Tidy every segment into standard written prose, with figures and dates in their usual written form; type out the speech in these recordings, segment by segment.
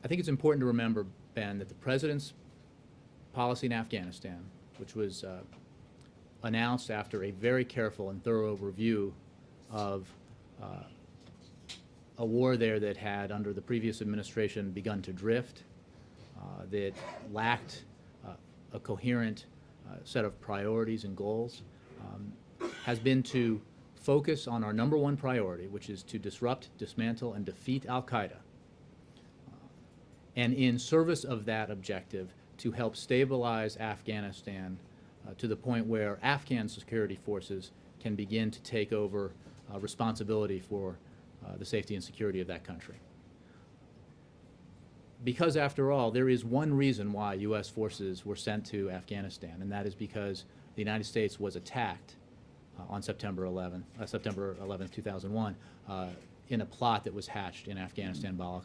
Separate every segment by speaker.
Speaker 1: I think it's important to remember, Ben, that the President's policy in Afghanistan, which was announced after a very careful and thorough review of a war there that had, under the previous administration, begun to drift, that lacked a coherent set of priorities and goals, has been to focus on our number one priority, which is to disrupt, dismantle, and defeat al-qaida. And in service of that objective, to help stabilize Afghanistan to the point where Afghan security forces can begin to take over responsibility for the safety and security of that country. Because, after all, there is one reason why U.S. forces were sent to Afghanistan, and that is because the United States was attacked on September 11, 2001, in a plot that was hatched in Afghanistan by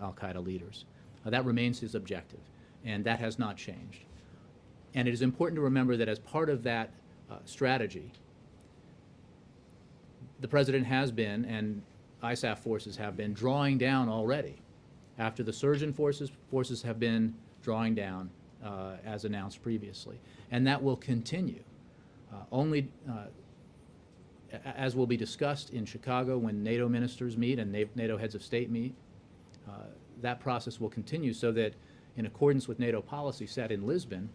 Speaker 1: al-Qaeda leaders. That remains his objective, and that has not changed. And it is important to remember that as part of that strategy, the President has been, and ISAF forces have been, drawing down already. After the surge in forces have been drawing down, as announced previously. And that will continue. As will be discussed in Chicago when NATO ministers meet and NATO heads of state meet, that process will continue so that, in accordance with NATO policy set in Lisbon,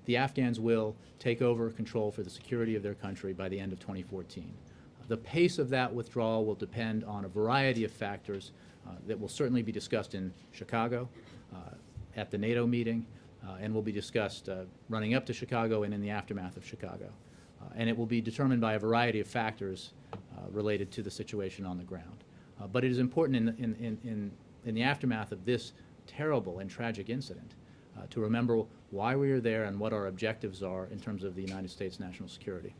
Speaker 1: the Afghans will take over control for the security of their country by the end of 2014. The pace of that withdrawal will depend on a variety of factors that will certainly be discussed in Chicago, at the NATO meeting, and will be discussed running up to Chicago and in the aftermath of Chicago. And it will be determined by a variety of factors related to the situation on the ground. But it is important in the aftermath of this terrible and tragic incident to remember why we are there and what our objectives are in terms of the United States national security.